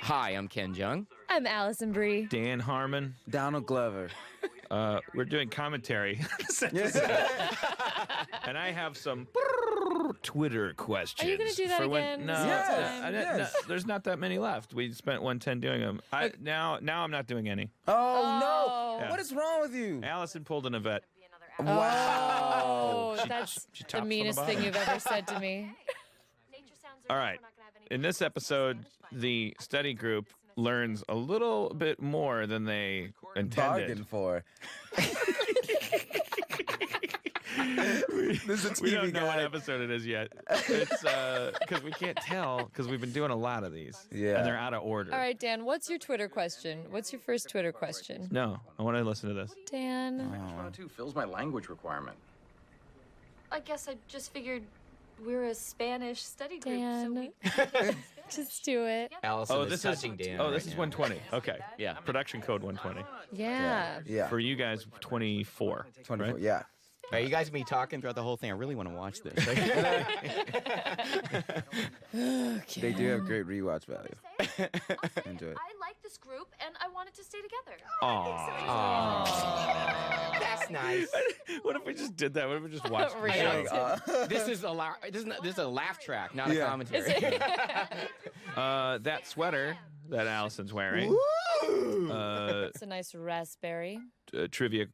Hi, I'm Ken Jeong. I'm Allison Brie. Dan Harmon. Donald Glover. We're doing commentary. And I have some Twitter questions. Are you going to do that again? No, Yes. no, there's not that many left. We spent 110 doing them. Now I'm not doing any. Oh, no. Yeah. What is wrong with you? Allison pulled an Yvette. Wow. Oh, that's she the tops on meanest the thing bottom. you've ever said to me. All right. In this episode, the study group learns a little bit more than they intended. Bargain for. This is a TV We don't know what guide. episode it is yet. It's because we can't tell because we've been doing a lot of these. Yeah. And they're out of order. All right, Dan, what's your Twitter question? What's your first Twitter question? No, I want to listen to this. Dan. 102 fills my language requirement. I guess I just figured we're a Spanish study group, so we Just do it. Allison This touching Dan. this is 120. Okay. Yeah. Production code 120. Yeah. Yeah. For you guys, 24. 24. right? Yeah. Are you guys gonna be talking throughout the whole thing? I really want to watch this. They do have great rewatch value. I'll say Enjoy it. I like this group and I wanted to stay together. That's nice. What if we just did that? What if we just watched the Really? show? This is a laugh track, not a Yeah. commentary. That sweater that Allison's wearing. It's a nice raspberry. Trivia.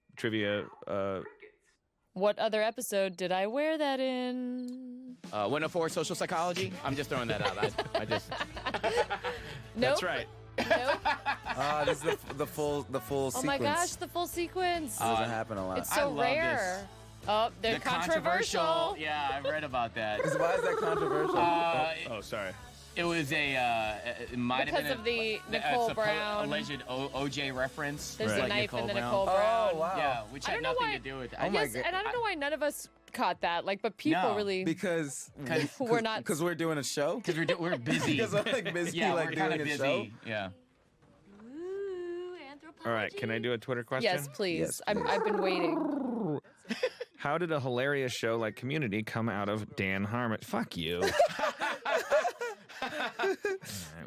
What other episode did I wear that in? 104 social psychology. I'm just throwing that out. I just. Nope. That's right. Nope. This is the full Oh sequence. my gosh, the full sequence. Doesn't happen a lot. It's so love rare. Oh, they're controversial. Yeah, I've read about that. Why is that controversial? Oh, sorry. It was it might Because have of been the Nicole supposed Brown. alleged OJ reference. There's Right. a knife in the Nicole Nicole Brown. Oh, wow. Yeah, which I had don't know nothing why- to do with it. Oh my Yes, God. and I don't know why none of us caught that. Like, but people No. really Because we're not. because we're doing a show. Because we're busy. Because I'm like busy yeah, like we're doing kind of a busy. show. Yeah. Ooh, anthropology. All right. Can I do a Twitter question? Yes, please. Yes, I've been waiting. How did a hilarious show like Community come out of Dan Harmon? Fuck you.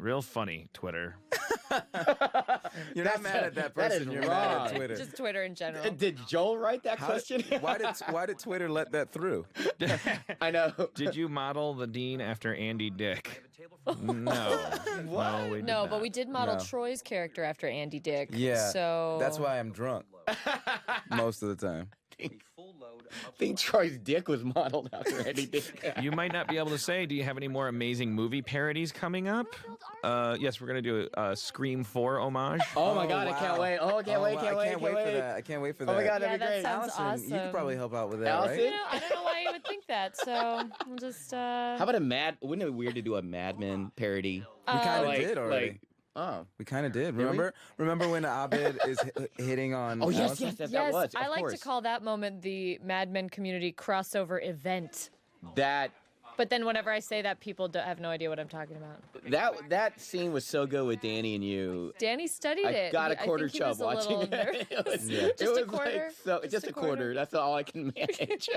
Real funny, Twitter. You're not mad at that person. is You're mad wrong. at Twitter. Just Twitter in general. Did Joel write that question? Why did Twitter let that through? I know. Did you model the dean after Andy Dick? No. No, we did No, not. but we did model No. Troy's character after Andy Dick. Yeah. So That's why I'm drunk. Most of the time. I think Troy's dick was modeled after anything. You might not be able to say, do you have any more amazing movie parodies coming up? Yes, we're going to do a Scream 4 homage. Oh my God, I wow. can't wait. Oh, I can't wait, wow, can't I wait, can't wait for that. I can't wait for that. Oh my God, Yeah, that'd be that great. sounds Allison, you could awesome. probably help out with that, Allison? right? I don't know why you would think that. So we'll just. How about wouldn't it be weird to do a Mad Men parody? We kind of Like- did already. like- Oh. We kind of did. we? Remember when Abed is hitting on? Oh, yes, Allison? yes, that Yes, was. I of like course. to call that moment the Mad Men Community crossover event. that. But then whenever I say that, people have no idea what I'm talking about. That scene was so good with Danny and you. Danny studied I it. got a I quarter think he was chub a little watching nervous. it. It was, Yeah. it Just a was quarter? Like so, just a quarter. That's all I can manage.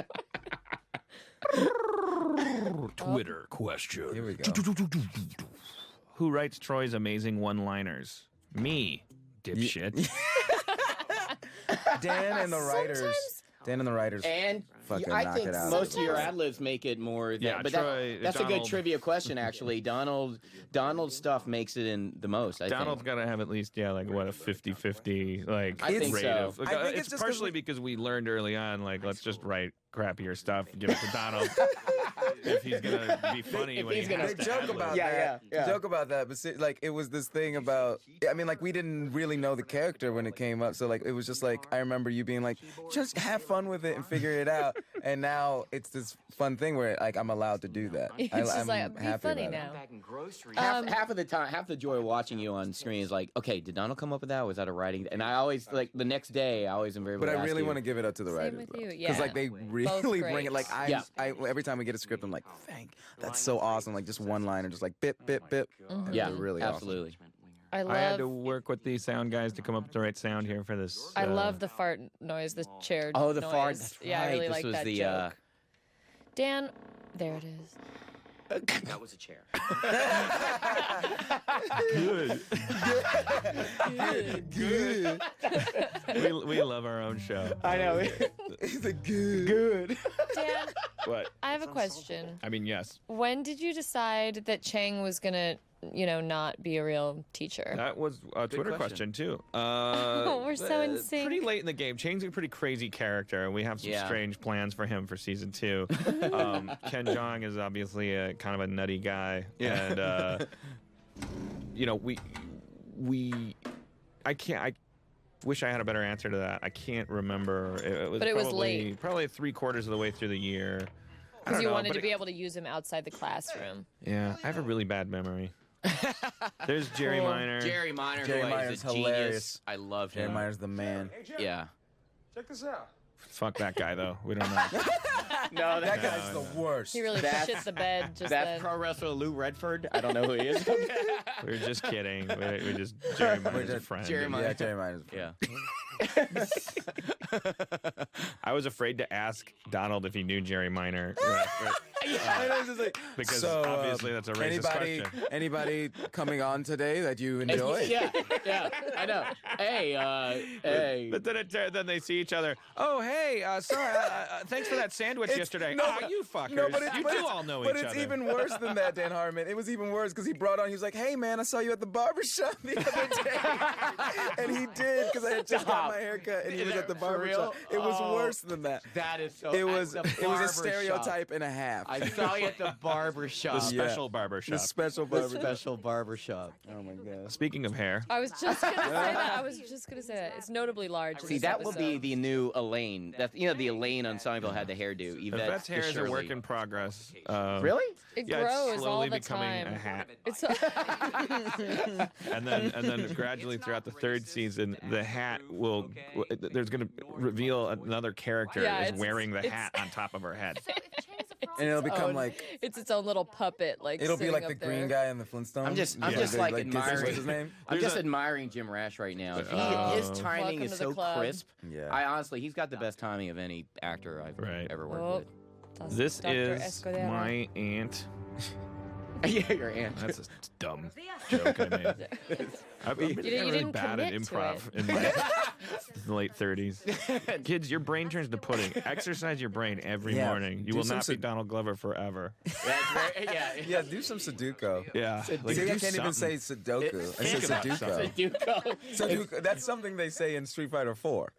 Twitter question. Here we go. Who writes Troy's amazing one-liners? Me, dipshit. Dan and the writers. Sometimes- Dan and the writers. And Fucking I knock think it out. most of your ad libs make it more. Yeah, but Troy- that's a good Donald- trivia question, actually. Donald's stuff makes it in the most. I Donald's think. got to have at least, like, what, a 50-50, like, I think rate so. of. Like, I think it's it's just 'cause partially because we learned early on, like, let's just write crappier stuff, give it to Donald. If he's going to be funny If when he's he gonna- has They to joke ad-lib. about Yeah, that. yeah. They joke about that, but like it was this thing about. I mean, like we didn't really know the character when it came up, so like it was just like I remember you being like, just have fun with it and figure it out. And now it's this fun thing where like I'm allowed to do that. It's just I'm like, be happy funny about now. Half of the time, half the joy of watching you on screen is like, okay, did Donald come up with that? Was that a writing? And I always like the next day, I always invariably. But I ask really you. want to give it up to the Same writers, with you, because yeah. like they really bring it. Like Yeah. I every time we get a script, I'm like, that's so awesome. Like just one line and just like bip bip bip. Yeah, They're really absolutely. I I had to love. work with the sound guys to come up with the right sound here for this. I love the fart noise, the chair. Oh, the noise. fart. That's Yeah, I right. really This like was that the, joke. Dan, there it is. That was a chair. Good. Good. We love our own show. I know. He's a good. Dan, What? I have a question. I mean, yes. When did you decide that Chang was gonna, not be a real teacher? That was a Twitter question too. We're so in sync. Pretty late in the game. Chang's a pretty crazy character, and we have some strange plans for him for season 2. Ken Jeong is obviously a kind of a nutty guy, and I wish I had a better answer to that. I can't remember. But it was late. Probably 3/4 of the way through the year. Because you wanted to be able to use him outside the classroom. Yeah, I have a really bad memory. There's Jerry Cool. Minor. Jerry Minor, Jerry who Minor's is a genius. hilarious. I love Jerry him. Minor's the man. Yeah. Check this out. Fuck that guy though. We don't know. No, That guy's the worst. He really That's- shit the bed just That's then. pro wrestler Lou Redford. I don't know who he is. We're just kidding. We just Jerry Minor's a just- friend. Jerry Minor. Yeah, Jerry Minor's. Yeah. I was afraid to ask Donald if he knew Jerry Minor. I know, it's just like, Because so, obviously that's a racist question. Anybody coming on today that you enjoy? Yeah, I know. Hey. But then they see each other. Oh, hey, sorry, thanks for that sandwich yesterday. no, Oh, but- you fuckers. No, but you do all know but each it's other. even worse than that, Dan Harmon. It was even worse because he brought on, he was like, hey, man, I saw you at the barbershop the other day. And he did because I had just got my haircut and he was at the For real? barbershop. It was worse than that. That is so. It was at the a barber stereotype shop. and a half. I saw you at the barber shop. The special barber The shop. special The barber. special barber shop. Oh my god. Speaking of hair, I was just gonna say that. It's notably large. in See, this that will be episode. the new Elaine. That's the Elaine on Seinfeld had the hairdo. Yvette's hair is a Shirley. work in progress. Really? It Yeah, grows it's all slowly the becoming time. a hat. It's And then gradually throughout the 3rd season, the hat will. There's going to reveal another character Yeah, is it's- wearing the it's- hat on top of her head. And it'll become own- like, it's its own little puppet. Like it'll be sitting like the up there. green guy in the Flintstones. I'm just Yeah. like What's admiring. his name? I'm There's just a- admiring Jim Rash right now. His timing Welcome is to the so club. crisp. Yeah. I honestly, he's got the best timing of any actor I've Right. ever worked Oh, with. that's This Dr. is Escudero. my aunt. Yeah, your aunt. That's a dumb joke I made. I'm You really didn't bad at commit to improv in my late 30s. Kids, your brain turns to pudding. Exercise your brain every Yeah. morning. You Do will some not be Donald Glover forever. Yeah. Yeah, do some Sudoku. Yeah. See, Like, I do can't even something. say Sudoku. I Think said about Sudoku. Duco. Sudoku. That's something they say in Street Fighter 4.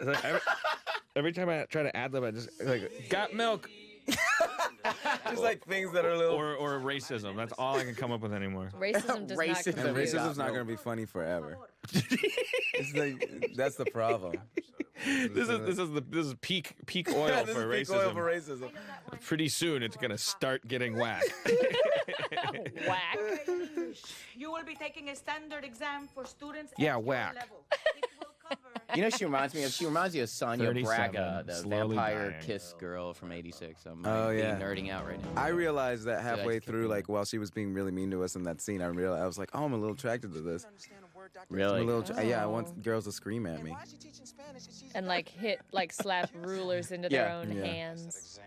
Every time I try to ad lib, I just like, got milk. Just like things that are a little. Or racism. That's all I can come up with anymore. Racism does Racism. not. And Yeah. racism's not going to be funny forever. It's like, that's the problem. This is peak oil This is for peak racism. oil for racism. Pretty soon, it's gonna start getting whack. Whack. You will be taking a standard exam for students Yeah, at your whack. level. It will cover You know, she reminds me of Sonia 37, Braga, the slowly vampire dying. kiss girl from '86. I'm Oh, really yeah. nerding out right now. I realized that I halfway just through, like while she was being really mean to us in that scene, I was like, oh, I'm a little attracted to this. I'm a Really? little, yeah, I want girls to scream at me. And slap rulers into their Yeah. own Yeah. hands.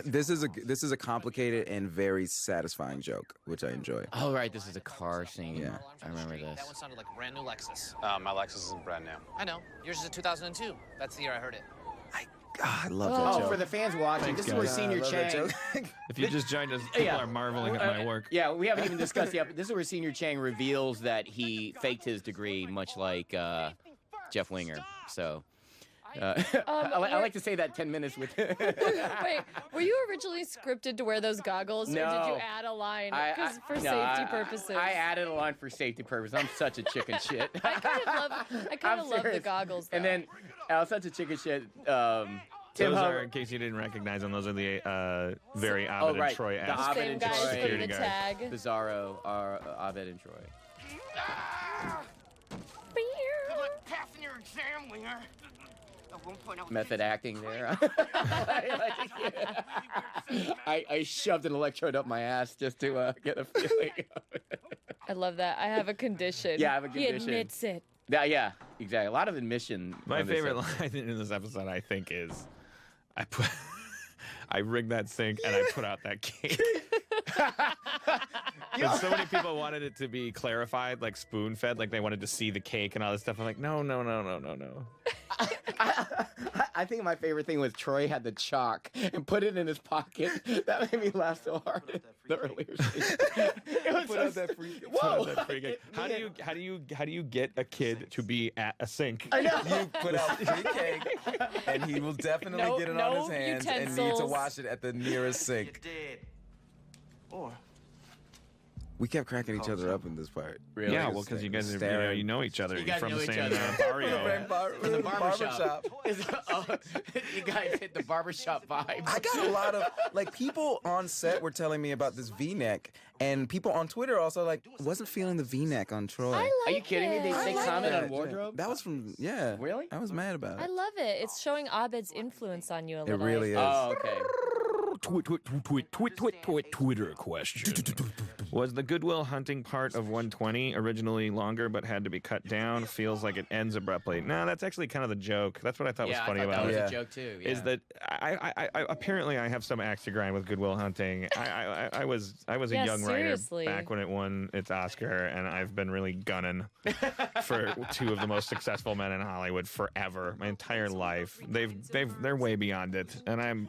This is a complicated and very satisfying joke, which I enjoy. Oh, right. This is a car scene. Yeah. I remember this. That one sounded like a brand new Lexus. My Lexus isn't brand new. I know. Yours is a 2002. That's the year I heard it. I love that Oh, joke. for the fans watching, Thanks, this is where guys. Senior I love that Chang. joke. If you just joined us, people Yeah. are marveling at my work. Yeah, we haven't even discussed the episode. This is where Senior Chang reveals that he faked his degree, much like Jeff Winger. So. I like to say that 10 minutes with. Wait, were you originally scripted to wear those goggles, or did No. you add a line for No, safety purposes? I added a line for safety purposes. I'm such a chicken shit. I kind of love the goggles. And though. then I was such a chicken shit. Tim Those are, Hubbard. in case you didn't recognize them, those are the very Oh, Ovid right. and Troy The esque Ovid same and guys Troy. putting security the guard. tag. Bizarro, Ovid and Troy. passing your exam, Winger. At one point, I was Method acting there. I shoved an electrode up my ass just to get a feeling. I love that. I have a condition. Yeah, I have a condition. He admits it. Yeah, exactly. A lot of admission. My on this favorite episode. line in this episode, I think, is I rigged that sink and I put out that cake. But so many people wanted it to be clarified, like spoon-fed, like they wanted to see the cake and all this stuff. I'm like, no. I think my favorite thing was Troy had the chalk and put it in his pocket. That made me laugh so hard in the earlier scene. It was Put out that free. Whoa! How do you get a kid to be at a sink? I know. You put out free cake, and he will definitely get it on his hands and need to utensils. wash it at the nearest sink. Or We kept cracking each other up in this part. Really? Yeah, well, because you guys you know each other. You You're guys from know the each same other. barrio. In the barbershop. You guys hit the barbershop vibe. I got a lot of people on set were telling me about this V-neck, and people on Twitter also wasn't feeling the V-neck on Troy. Are you kidding me? They like comment that. on wardrobe? That was from Really? I was mad about it. I love it. It's showing Abed's influence on you a little. It really is. Oh, okay. Twitter question. Was the Goodwill Hunting part of 120 originally longer but had to be cut down? Feels like it ends abruptly. No, that's actually kind of the joke. That's what I thought was funny I thought about that it. was a joke too. Yeah. Is that I apparently I have some axe to grind with Goodwill Hunting. I was a Yeah, young seriously. writer back when it won its Oscar, and I've been really gunning for two of the most successful men in Hollywood forever, my entire life. They're way beyond it, and I'm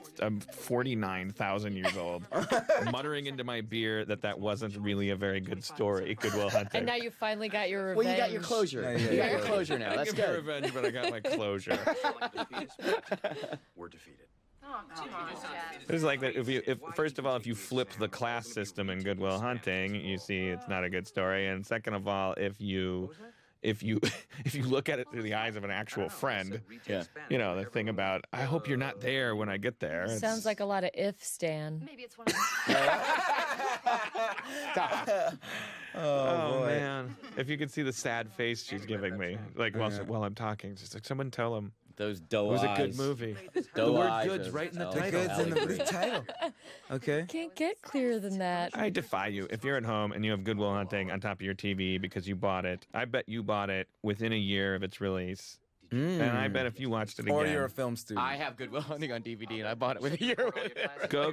49,000 years old, muttering into my beer that wasn't really a very good story. Goodwill Hunting. And now you finally got your revenge. Well, you got your closure. Yeah, You got your closure now. I That's give me good. revenge, but I got my closure. we're defeated. It's like that. If first of all, if you flip the class system in Goodwill Hunting, you see it's not a good story. And second of all, if you look at it through the eyes of an actual friend, you know the thing about I hope you're not there when I get there. Sounds like a lot of if, Stan. Maybe it's one of Oh man! If you could see the sad face she's giving me, like while I'm talking, just like someone tell him Those doe it was a eyes. good movie. Doe The word eyes good's are right in the so The title. goods in elegant. the title. Okay. Can't get clearer than that. I defy you. If you're at home and you have Goodwill Hunting on top of your TV because you bought it, I bet you bought it within a year of its release. And I bet if you watched it again, Or you're a film student. I have Goodwill Hunting on DVD, and I bought it with a year. go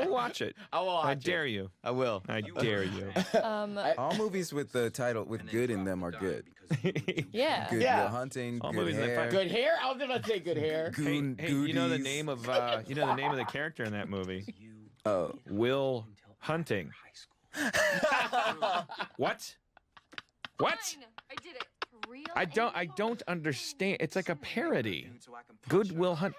watch it. I will watch I it. dare you. I will. I dare you. All movies with the title with good in them are good. Yeah. Good Yeah. Will Hunting, All good movies like hair. that. Good hair? I was about to say good hair. Goon, Hey, you know the Goodies. name of the character in that movie? Oh. Will Hunting. What? What? Fine. I did it. Real I don't understand. It's like a parody. Good Will Hunt.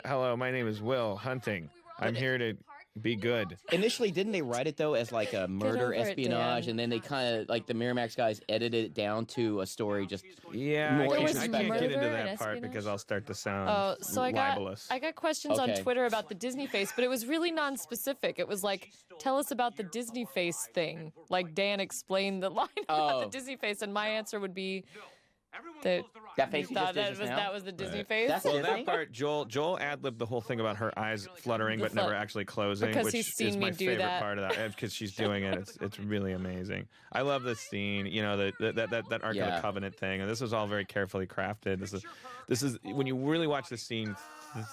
Hello, my name is Will Hunting. I'm here to be good. Initially, didn't they write it though as like a murder over it, espionage, Dan. and then they kind of like the Miramax guys edited it down to a story just Yeah, More I interesting. can't get into Murder that and part espionage? because I'll start to sound Oh, so I libelous. got questions on Okay. Twitter about the Disney face, but it was really non-specific. It was like, tell us about the Disney face thing. Like Dan explained the line about Oh. the Disney face, and my answer would be that that face you you thought just did just now? that was the Disney face. That's Well, Disney? that part, Joel ad-libbed the whole thing about her eyes fluttering but never actually closing, Because which he's seen is me my do favorite that. part of that. Because she's doing it, it's really amazing. I love this scene. You know, that Ark of Yeah. the Covenant thing, and this was all very carefully crafted. This is when you really watch this scene.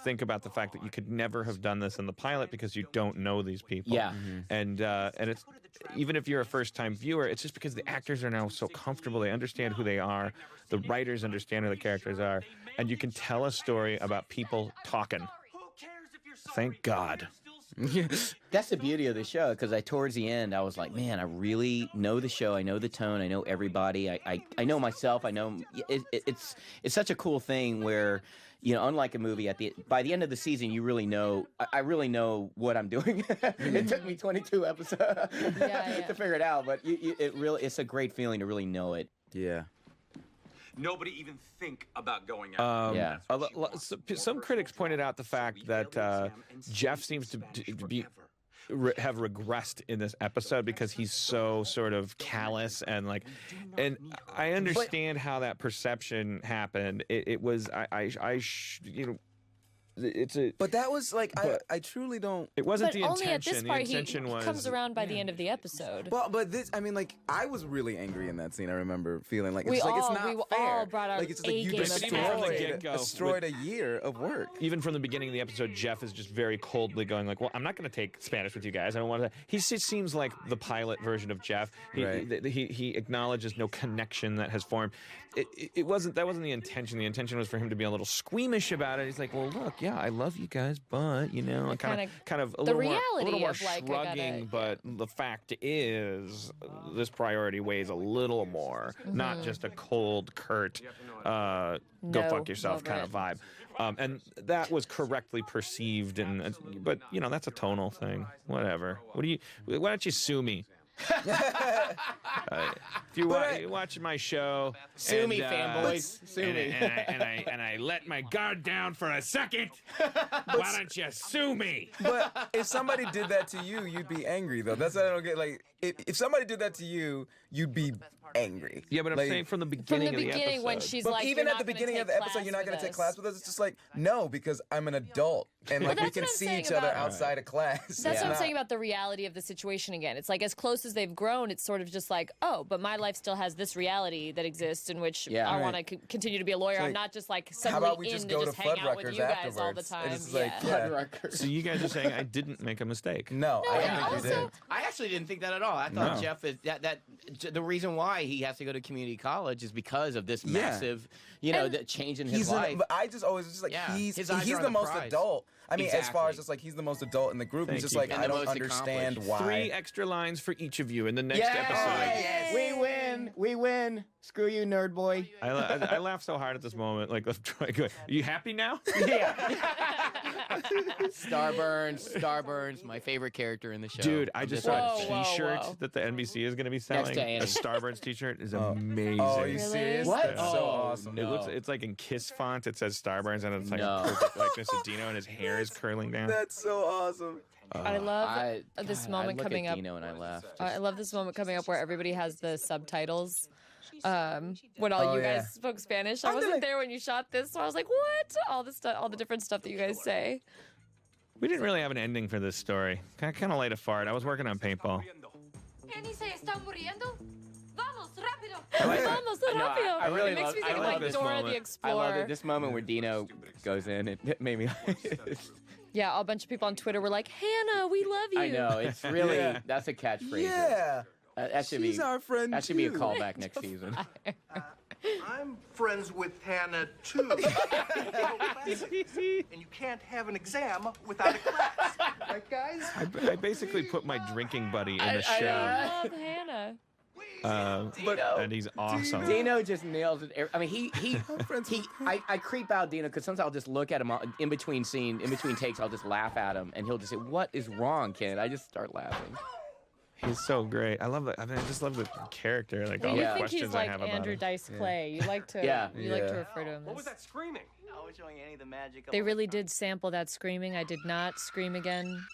Think about the fact that you could never have done this in the pilot because you don't know these people. Yeah. And it's even if you're a first-time viewer, it's just because the actors are now so comfortable. They understand who they are. The writers understand who the characters are, and you can tell a story about people talking. Thank God. That's the beauty of the show, because towards the end I was like, man, I really know the show. I know the tone. I know everybody. I know myself. I know it's such a cool thing where, you know, unlike a movie, by the end of the season, you really know. I really know what I'm doing. It took me 22 episodes Yeah. to figure it out, but it's a great feeling to really know it. Yeah. Nobody even think about going out. Yeah. Some critics pointed out the fact that Jeff seems to have regressed in this episode because he's so sort of callous and I understand how that perception happened. It was you know, But that was like, I truly don't. It wasn't But the only intention. at this part, the intention he was comes around by the end of the episode. Well, but this, I mean, like, I was really angry in that scene. I remember feeling like We it's like it's all- not we fair. all brought our like it's just like you A-game But even from the get-go, destroyed a year of work. Even from the beginning of the episode, Jeff is just very coldly going like, "Well, I'm not going to take Spanish with you guys. I don't want to." He seems like the pilot version of Jeff. He acknowledges no connection that has formed. That wasn't the intention. The intention was for him to be a little squeamish about it. He's like, "Well, look, yeah, I love you guys, but you know, kind of a little more shrugging. But the fact is, this priority weighs a little more, not just a cold, curt, go fuck yourself kind of vibe." And that was correctly perceived, but you know, that's a tonal thing. Whatever. Why don't you sue me? If you watch my show, sue me, fanboys. Sue me. And I let my guard down for a second. Why don't you sue me? But if somebody did that to you, you'd be angry, though. That's what I don't get. Like, if somebody did that to you, you'd be angry. Yeah, but I'm saying from the beginning of the episode. When she's but like, even at the beginning of the episode, you're not going to take class with us. It's just like, no, because I'm an adult, and like we can see each other outside of class. That's what I'm saying about the reality of the situation again. It's like as close as they've grown, it's sort of just like, oh, but my life still has this reality that exists in which I want to continue to be a lawyer. I'm not just like suddenly how about we just go to hang out with you guys all the Fuddruckers time. It's like, So you guys are saying I didn't make a mistake? No, I don't think you did. I actually didn't think that at all. I thought Jeff is that the reason why he has to go to community college is because of this massive, the change in his life. But I just always just like he's the most adult. I mean, as far as just like he's the most adult in the group. He's just like I don't understand why. 3 extra lines for each of you in the next episode. Yes. We win. Screw you, nerd boy. I laugh so hard at this moment. Like, Troy going, "Are you happy now?" Yeah. Starburns, my favorite character in the show. Dude, I just saw a T-shirt that the NBC is going to be selling. A Starburns T-shirt is amazing. Oh, are you serious? What? That's so awesome. It's like in Kiss font. It says Starburns, and it's like a perfect likeness of Dino, and his hair is curling down. That's so awesome. I love this moment coming up. Dino and I laughed. I love this moment coming up where everybody has the subtitles. When all you guys spoke Spanish, I wasn't there when you shot this, so I was like, "What?" All the stuff, all the different stuff that you guys say. We didn't really have an ending for this story. I kind of laid a fart. I was working on paintball. Annie se está muriendo. Vamos, rápido. Vamos, rápido. I really it makes me think of love like this Dora moment. the Explorer. I love it. This moment where Dino goes in, it made me. Yeah, a bunch of people on Twitter were like, "Hannah, we love you." I know it's really that's a catchphrase. Yeah. That should She's be our friend That should be a too. callback next season. I'm friends with Hannah, too. And you can't have an exam without a class. Right, guys? I basically put my drinking buddy in the I show. love Hannah. And he's awesome. Dino just nails it. I mean, I creep out Dino because sometimes I'll just look at him in between takes. I'll just laugh at him, and he'll just say, "What is wrong, Ken?" I just start laughing. He's so great. I love that. I mean, I just love the character. Like Well, all you the think questions he's I like have about Andrew him. Dice Clay. You like to, you like to refer to him as. What was that screaming? I was showing Annie the magic of They really did sample that screaming. I did not scream again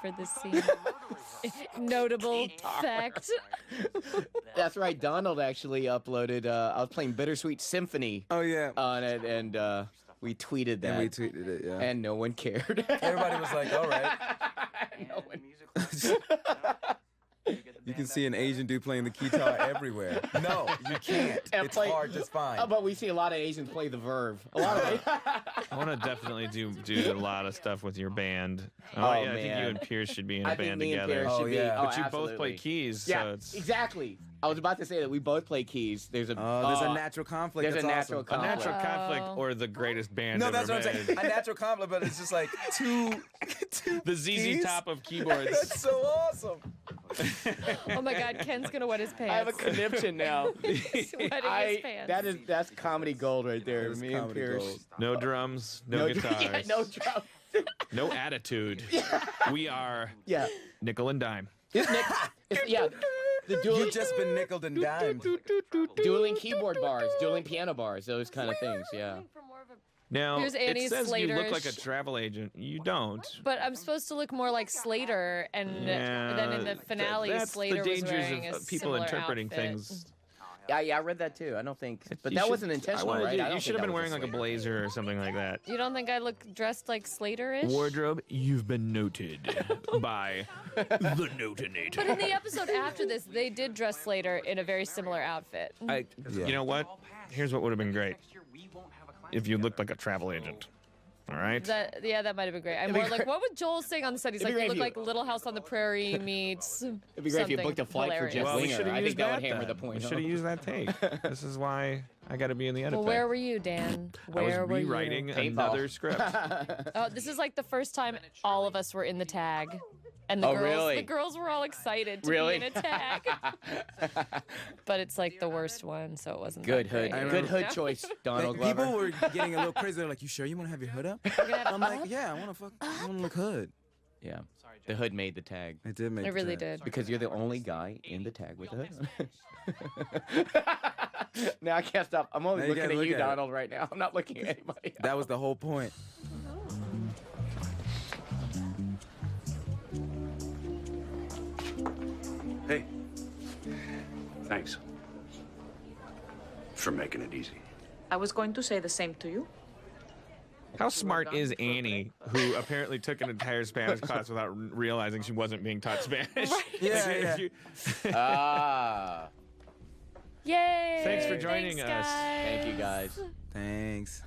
for this scene. Notable fact. That's right. Donald actually uploaded. I was playing Bittersweet Symphony. Oh yeah. On it, and we tweeted that. And we tweeted it, yeah. And no one cared. Everybody was like, "All right." No one. You can see an Asian dude playing the guitar everywhere. No, you can't. It's hard to find. But we see a lot of Asians play the verve. A lot of I want to definitely do a lot of stuff with your band. I think you and Pierce should be in a band together. But you both play keys. Yeah, so it's... exactly. I was about to say that we both play keys. There's a natural conflict. There's a natural conflict. A natural conflict or the greatest band No, ever that's what I'm saying. A natural conflict, but it's just like two the ZZ keys? Top of keyboards. That's so awesome. Oh my God, Ken's gonna wet his pants. I have a conniption now. He's wetting his pants. That's comedy gold right there. Me and Pierce. Gold. No drums, no guitars. Yeah, no drums. No attitude. We are nickel and dime. You've just been nickeled and dimed. Dueling keyboard bars, dueling piano bars, those kind of things. Yeah. Now, Here's it Annie's says you look like a Slater-ish. travel agent. You don't. But I'm supposed to look more like Slater, and then in the finale, that's Slater the was dangers wearing of a people similar interpreting outfit. things. I read that too. I don't think, but You that should- wasn't intentional, right? You should have been wearing like a blazer or something like that. You don't think I look dressed like Slater-ish? Wardrobe, you've been noted by the Notinator. But in the episode after this, they did dress Slater in a very similar outfit. You know what? Here's what would have been great. If you looked like a travel agent. All right? That might have been great. I'm more like, what would Joel sing on the set? He's like, you look like Little House on the Prairie meets It'd be great if you booked a flight for Jeff Winger. I think that would hammer the point. We should have used that take. This is why I got to be in the edit. Well, where were you, Dan? Where I was rewriting another script. Oh, this is like the first time all of us were in the tag. And the girls were all excited to be in a tag. But it's like the worst one, so it wasn't good that hood. great. Good hood choice, Donald Glover. People were getting a little crazy. They're like, "You sure you want to have your hood up?" I'm like, "Yeah, I want to look hood." Yeah, the hood made the tag. It did make. It really did. Because you're the only guy in the tag with the hood. Now I can't stop. I'm only looking at you, Donald, right now. I'm not looking at anybody else. That was the whole point. Hey, thanks for making it easy. I was going to say the same to you. How smart is Annie, who apparently took an entire Spanish class without realizing she wasn't being taught Spanish? Right. Yeah. Yay! Thanks for joining us. Guys. Thank you, guys. Thanks.